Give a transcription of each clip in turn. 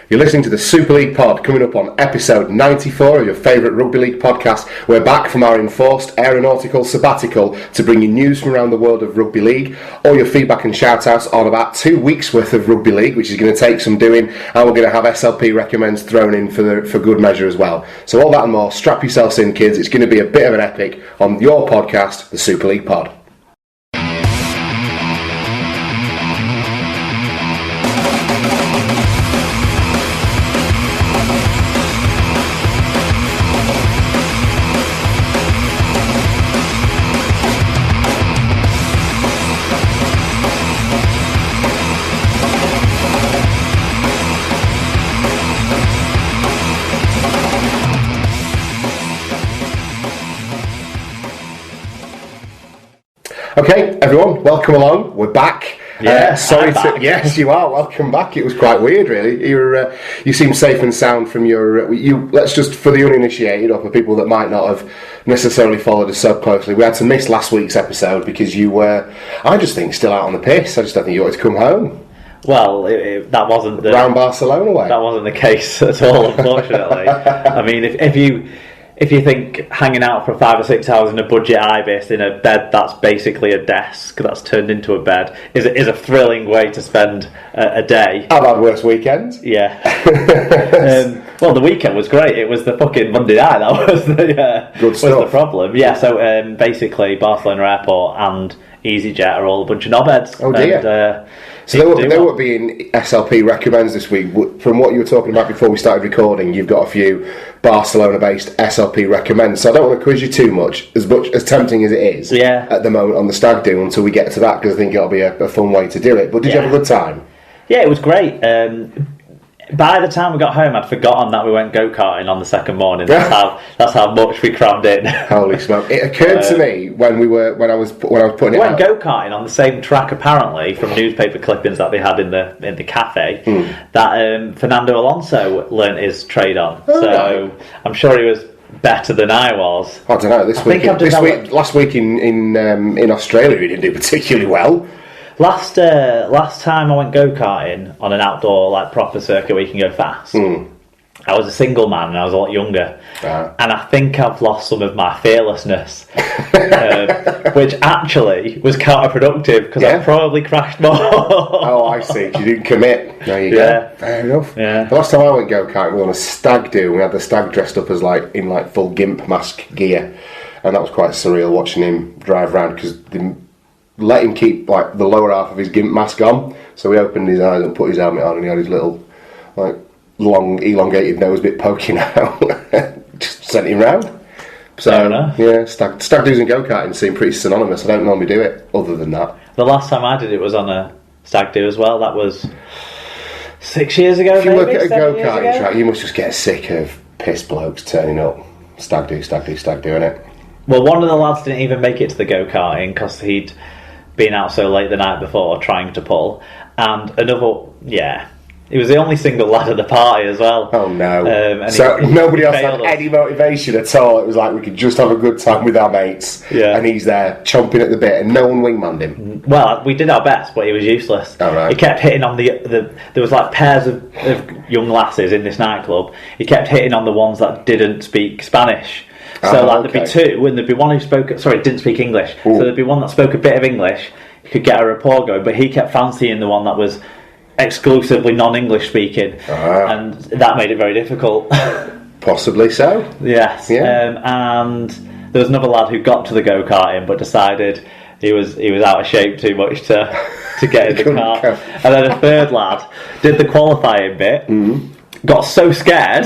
You're listening to the Super League Pod, coming up on episode 94 of your favourite Rugby League podcast. We're back from our enforced aeronautical sabbatical to bring you news from around the world of Rugby League, all your feedback and shout-outs on about 2 weeks' worth of Rugby League, which is going to take some doing, and we're going to have SLP recommends thrown in for good measure as well. So all that and more, strap yourselves in, kids. It's going to be a bit of an epic on your podcast, the Super League Pod. Okay, everyone, welcome along. We're back. Yeah, Yes, you are. Welcome back. It was quite weird, really. You seem safe and sound from your. Let's just, for the uninitiated or for people that might not have necessarily followed us so closely, we had to miss last week's episode because you were, I just think, still out on the piss. I just don't think you wanted to come home. Well, that wasn't the round Barcelona way. That wasn't the case at all, unfortunately. I mean, if you think hanging out for 5 or 6 hours in a budget ibis in a bed that's basically a desk that's turned into a bed is a thrilling way to spend a day. I've had worse weekends. Yeah. Well, the weekend was great. It was the fucking Monday night that was the problem. Yeah. So basically, Barcelona Airport and EasyJet are all a bunch of knobheads. Oh dear. And, so there were being SLP recommends this week. From what you were talking about before we started recording, you've got a few Barcelona-based SLP recommends. So I don't want to quiz you too much as tempting as it is at the moment on the stag do until we get to that, because I think it'll be a fun way to do it. But did you have a good time? Yeah, it was great. By the time we got home, I'd forgotten that we went go-karting on the second morning. That's how much we crammed in. Holy smoke! It occurred to me when I was putting it out. We went go-karting on the same track, apparently, from newspaper clippings that they had in the cafe. That Fernando Alonso learnt his trade on. So I'm sure he was better than I was. I don't know. Last week in Australia, he didn't do particularly well. Last time I went go-karting on an outdoor proper circuit where you can go fast, I was a single man and I was a lot younger, and I think I've lost some of my fearlessness, which actually was counterproductive because I probably crashed more. Oh, I see. You didn't commit. There you go. Fair enough. Yeah. The last time I went go-karting, we were on a stag do. We had the stag dressed up as in full gimp mask gear, and that was quite surreal watching him drive around because let him keep the lower half of his gimp mask on, so he opened his eyes and put his helmet on, and he had his little long elongated nose bit poking out. Just sent him round. So yeah, stag do's and go-karting seem pretty synonymous. I don't normally do it other than that. The last time I did it was on a stag do as well. That was 6 years ago. If you look at a go-karting track, you must just get sick of piss blokes turning up. Stag do, innit? Well, one of the lads didn't even make it to the go-karting because he'd been out so late the night before trying to pull, and another, he was the only single lad at the party as well. Oh no. So nobody else had any motivation at all. It was like we could just have a good time with our mates, and he's there chomping at the bit and no one wingmanned him. Well, we did our best, but he was useless. He kept hitting on there was pairs of young lasses in this nightclub. He kept hitting on the ones that didn't speak Spanish. So there'd be two, and there'd be one who didn't speak English. Ooh. So there'd be one that spoke a bit of English. He could get a rapport going, but he kept fancying the one that was exclusively non-English speaking, and that made it very difficult. Possibly so. Yes. Yeah. And there was another lad who got to the go-karting, but decided he was out of shape too much to get in the car. And then a third lad did the qualifying bit. Got so scared.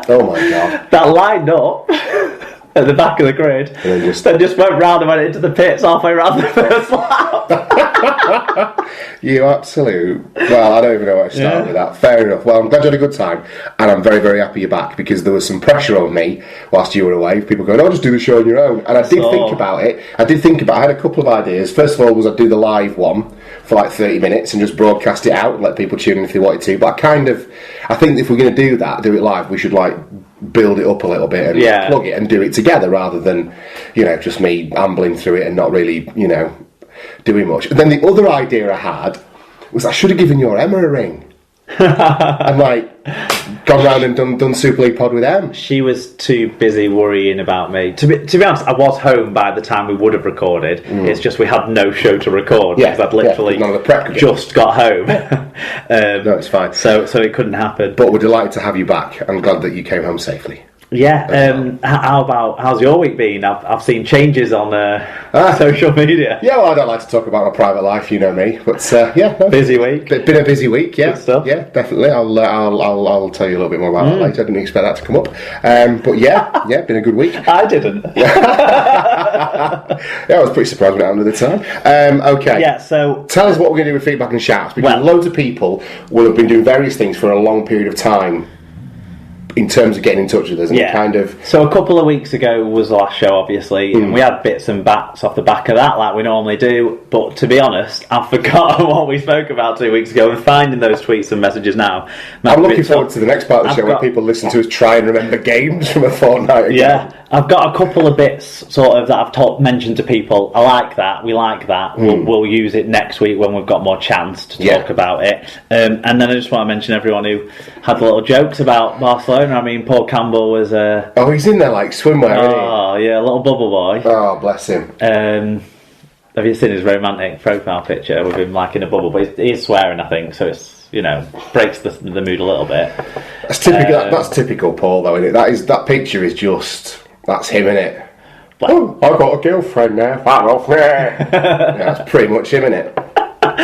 Oh my god! That lined up at the back of the grid, and then just went round and went into the pits halfway around the first lap. You absolute. Well, I don't even know where to start with that. Fair enough. Well, I'm glad you had a good time, and I'm very, very happy you're back because there was some pressure on me whilst you were away. People going, "Oh, just do the show on your own," and I did think about it. I had a couple of ideas. First of all, was I'd do the live one for 30 minutes and just broadcast it out and let people tune in if they wanted to. But I think if we're going to do it live, we should build it up a little bit and plug it and do it together rather than, just me ambling through it and not really, doing much. And then the other idea I had was I should have given your Emma a ring. and like gone round and done Super League pod with them. She was too busy worrying about me. To be honest, I was home by the time we would have recorded. It's just we had no show to record because I'd literally just got home. No, it's fine. So it couldn't happen. But we're delighted to have you back. I'm glad that you came home safely. Yeah. How's your week been? I've seen changes on social media. Yeah, well, I don't like to talk about my private life, you know me. But busy week. Been a busy week. Yeah, good stuff. Yeah, definitely. I'll tell you a little bit more about that later. I didn't expect that to come up. But yeah, been a good week. I didn't. I was pretty surprised when it happened at the time. Okay. Yeah. So tell us what we're going to do with feedback and shouts, because loads of people will have been doing various things for a long period of time in terms of getting in touch with us, and kind of. So a couple of weeks ago was the last show, obviously, and we had bits and bats off the back of that, like we normally do. But to be honest, I've forgotten what we spoke about 2 weeks ago, and finding those tweets and messages now. I'm looking forward to the next part of the show where people listen to us try and remember games from a fortnight ago. Yeah, I've got a couple of bits sort of that I've mentioned to people. I like that. We like that. We'll use it next week when we've got more chance to talk about it. And then I just want to mention everyone who had little jokes about Barcelona. I mean, Paul Campbell was he's in there like swimwear, isn't he? Oh, yeah, a little bubble boy. Oh, bless him. Have you seen his romantic profile picture with him like in a bubble? But he's swearing, I think, so it's, breaks the mood a little bit. That's typical. That's typical Paul, though, isn't it? That picture is just, that's him, isn't it? Oh, I've got a girlfriend now. That's pretty much him, isn't it?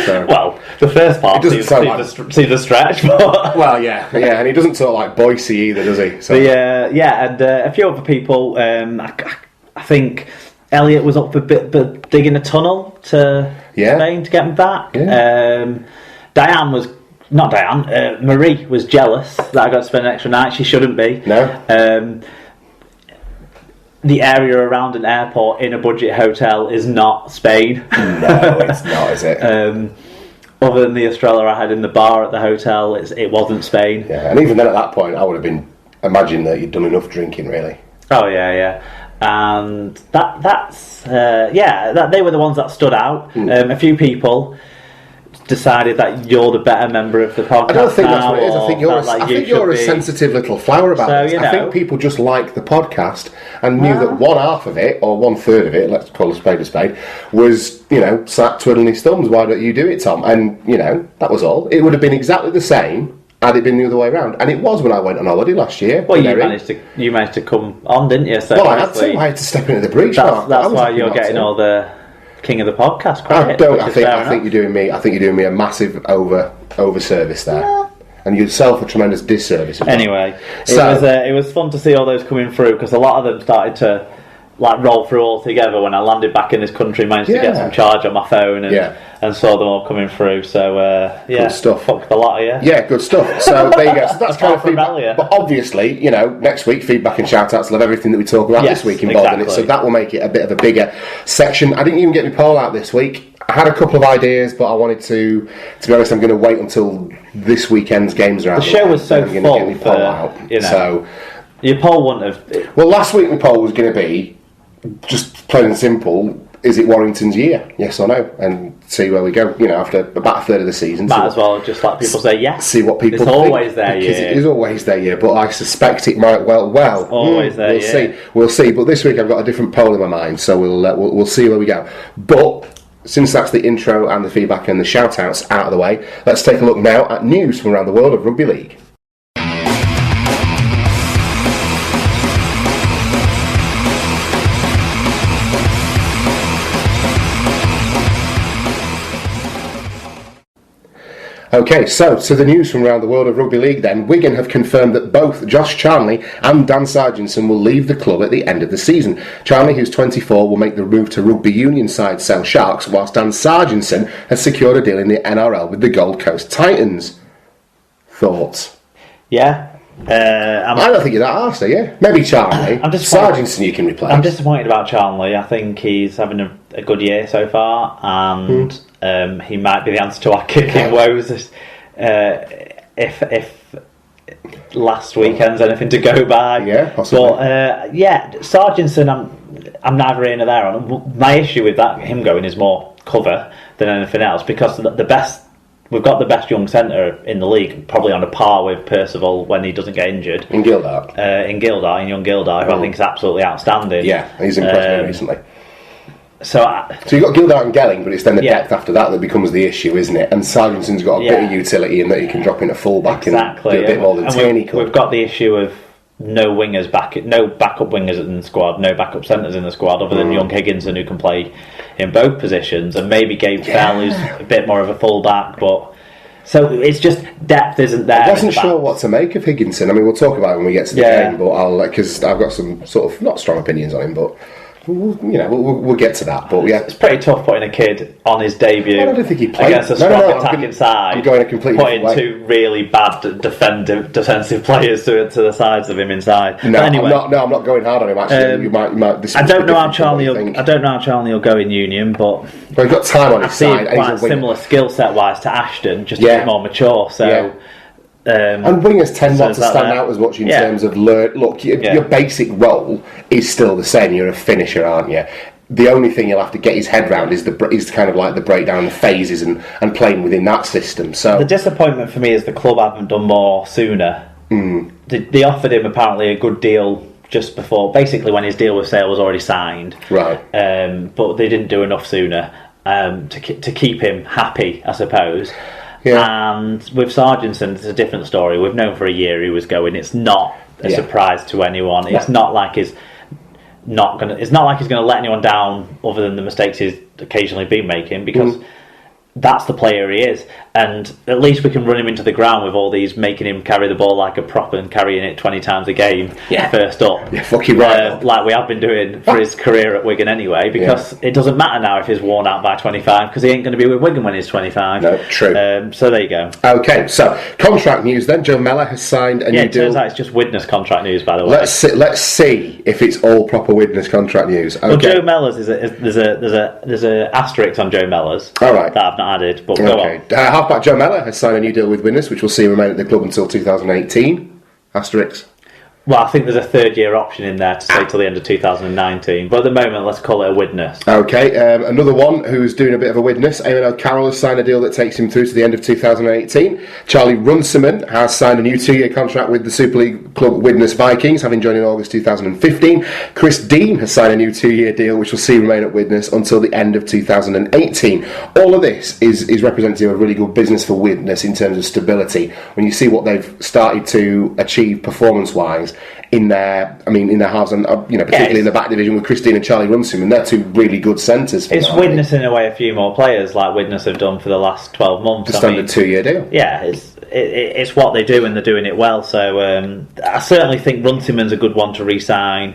So, well, the first part seems the stretch, but well, yeah, and he doesn't talk like Boise either, does he? So. And a few other people. I think Elliot was up for digging a tunnel to Spain to get him back. Yeah. Marie was jealous that I got to spend an extra night. She shouldn't be. No. The area around an airport in a budget hotel is not Spain. No, it's not, is it? Other than the Estrella I had in the bar at the hotel, it wasn't Spain. Yeah, and even then at that point, I would have been imagining that you'd done enough drinking, really. Oh, yeah. And they were the ones that stood out. A few people decided that you're the better member of the podcast. I don't think that's what it is. I think you're a sensitive little flower about this. I think people just like the podcast and knew that one half of it, or 1/3 of it, let's call a spade, was, sat twiddling his thumbs. Why don't you do it, Tom? And, that was all. It would have been exactly the same had it been the other way around. And it was when I went on holiday last year. Well, you managed to come on, didn't you? So well, I had to step into the breach. That's why you're getting all the king of the podcast credit. I think you're doing me a massive over service there. Yeah. And yourself a tremendous disservice. Anyway, it was fun to see all those coming through, because a lot of them started to roll through all together when I landed back in this country. Managed to get some charge on my phone and saw them all coming through. So good stuff. Fucked a lot of you. Yeah, good stuff. So there you go. So that's kind of feedback. But obviously, next week feedback and shout outs will have everything that we talk about this week involved in it. So that will make it a bit of a bigger section. I didn't even get my poll out this week. I had a couple of ideas, but I wanted to be honest, I'm going to wait until this weekend's games are out. The show was so full. Get my poll out. So your poll wouldn't have. Well, last week my poll was going to be just plain and simple. Is it Warrington's year? Yes or no? And see where we go. After about a third of the season. Might as well just let people say yes. See what people think. It's always their year. Because it is always their year, but I suspect it might well. It's always their year. We'll see. But this week I've got a different poll in my mind, so we'll see where we go. But since that's the intro and the feedback and the shout outs out of the way, let's take a look now at news from around the world of Rugby League. Okay, so to the news from around the world of Rugby League then. Wigan have confirmed that both Josh Charnley and Dan Sarginson will leave the club at the end of the season. Charnley, who's 24, will make the move to rugby union side Sale Sharks, whilst Dan Sarginson has secured a deal in the NRL with the Gold Coast Titans. Thoughts? Yeah. I don't think you're that arsed, are you? Maybe Charnley. Sarginson you can replace. I'm disappointed about Charnley. I think he's having a good year so far, and he might be the answer to our kicking woes if last weekend's anything to go by. Yeah, possibly. But Sarginson, I'm neither here nor there on. My issue with him going is more cover than anything else, because the best we've got the best young centre in the league, probably on a par with Percival when he doesn't get injured. In Gildart? In young Gildart, who I think is absolutely outstanding. Yeah, he's impressed me recently. So you've got Gildart and Gelling, but it's then the depth after that becomes the issue, isn't it? And Sargenson's got a bit of utility in that he can drop in a full-back and do a bit more than Tierney could. We've got the issue of no backup wingers in the squad, no backup centres in the squad, other than young Higginson, who can play in both positions, and maybe Gabe Fell, who's a bit more of a full-back, but... So it's just depth isn't there. I wasn't sure what to make of Higginson. I mean, we'll talk about it when we get to the game, but because I've got some sort of not strong opinions on him, but we'll get to that. But yeah, it's pretty tough putting a kid on his debut. I don't think he played against a strong attacking side. I'm going a completely putting two really bad defensive players to the sides of him inside. No, anyway, I'm not going hard on him. Actually, you might. I don't know how Charlie will go in Union, but he's got time on his side. Quite similar skill set wise to Ashton, just a bit more mature. So. And wingers tend not to stand out as much in terms of your basic role is still the same. You're a finisher, aren't you? The only thing he'll have to get his head round is kind of like the breakdown, the phases, and playing within that system. So the disappointment for me is the club haven't done more sooner. They offered him apparently a good deal just before, basically when his deal with Sale was already signed. Right. But they didn't do enough sooner to keep him happy, I suppose. Yeah. And with Sargentson, it's a different story. We've known for a year he was going. It's not a surprise to anyone. It's not like he's going to let anyone down other than the mistakes he's occasionally been making, because that's the player he is. And at least we can run him into the ground with all these making him carry the ball like a prop and carrying it 20 times a game first up. Yeah, fucking right. Like we have been doing for his career at Wigan anyway, because it doesn't matter now if he's worn out by 25, because he ain't going to be with Wigan when he's 25. No, true. So there you go. Okay, so contract news then. Joe Mellor has signed a new deal. It turns out it's just Widnes contract news, by the way. Let's see if it's all proper Widnes contract news. Okay. Well, Joe Mellor's there's a asterisk on Joe Mellor's. All right. That I've not added, but go on. Halfback Joe Mellor has signed a new deal with Widnes, which will see him remain at the club until 2018. Asterisk. Well, I think there's a third-year option in there to say till the end of 2019. But at the moment, let's call it a Widnes. Okay, another one who's doing a bit of a Widnes. Eamon O'Carroll has signed a deal that takes him through to the end of 2018. Charlie Runciman has signed a new 2-year contract with the Super League club Widnes Vikings, having joined in August 2015. Chris Dean has signed a new 2-year deal, which will see him remain at Widnes until the end of 2018. All of this is representative of really good business for Widnes in terms of stability. When you see what they've started to achieve performance-wise, in their halves, and particularly in the back division with Christine and Charlie Runciman, they're two really good centres. It's witnessing away a few more players like Widnes have done for the last 12 months. The standard 2-year deal. Yeah, it's what they do, and they're doing it well. So I certainly think Runciman's a good one to re-sign,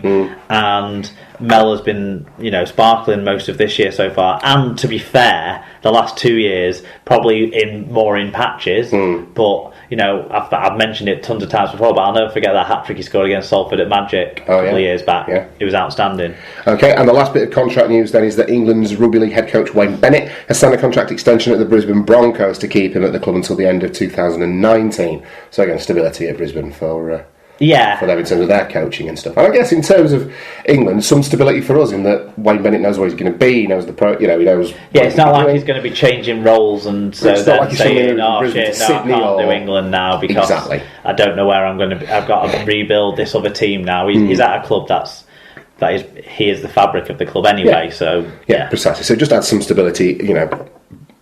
and Mellor's been sparkling most of this year so far. And to be fair, the last 2 years probably in patches, but. I've mentioned it tons of times before, but I'll never forget that hat-trick he scored against Salford at Magic a couple of years back. Yeah. It was outstanding. Okay, and the last bit of contract news then is that England's Rugby League head coach Wayne Bennett has signed a contract extension at the Brisbane Broncos to keep him at the club until the end of 2019. So again, stability at Brisbane for them in terms of their coaching and stuff. And I guess in terms of England, some stability for us in that Wayne Bennett knows where he's going to be, he knows he knows. Yeah, it's not like he's going to be changing roles and so then like saying, I can't do England now because I don't know where I'm going to be. I've got to rebuild this other team now. He's at a club he is the fabric of the club anyway. So precisely. So just add some stability,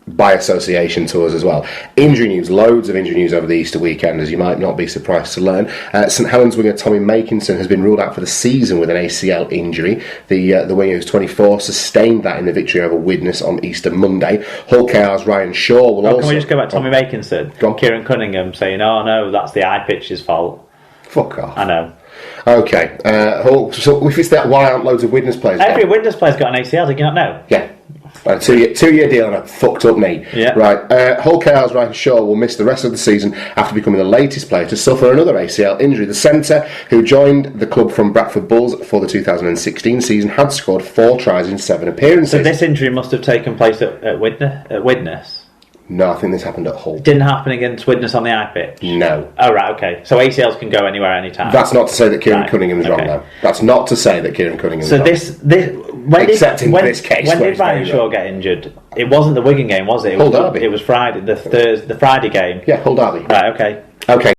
by association to us as well. Injury news, loads of injury news over the Easter weekend, as you might not be surprised to learn. St Helens winger Tommy Makinson has been ruled out for the season with an ACL injury. The winger, who's 24, sustained that in the victory over Widnes on Easter Monday. Hull KR's Ryan Shaw will also... Can we just go back to Tommy Makinson? Go on. Kieran Cunningham saying, oh no, that's the eye pitch's fault. Fuck off. I know. Okay. So if it's that, why aren't loads of Widnes players? Every Widnes player's got an ACL, did you not know? Yeah. A two-year deal and a fucked up knee. Yeah. Right. Hull KR's Ryan Shaw will miss the rest of the season after becoming the latest player to suffer another ACL injury. The centre, who joined the club from Bradford Bulls for the 2016 season, had scored 4 tries in 7 appearances. So this injury must have taken place at Widnes? No, I think this happened at Hull. Didn't happen against Widnes on the eye pitch? No. Oh, right, okay. So ACLs can go anywhere, anytime. That's not to say that Kieran Cunningham's wrong, though. That's not to say that Kieran Cunningham's wrong. Except in this case. When did Ryan Shaw get injured? It wasn't the Wigan game, was it? Hull Derby. It was Friday, the Friday game. Yeah, Hull Derby. Right, okay. Okay.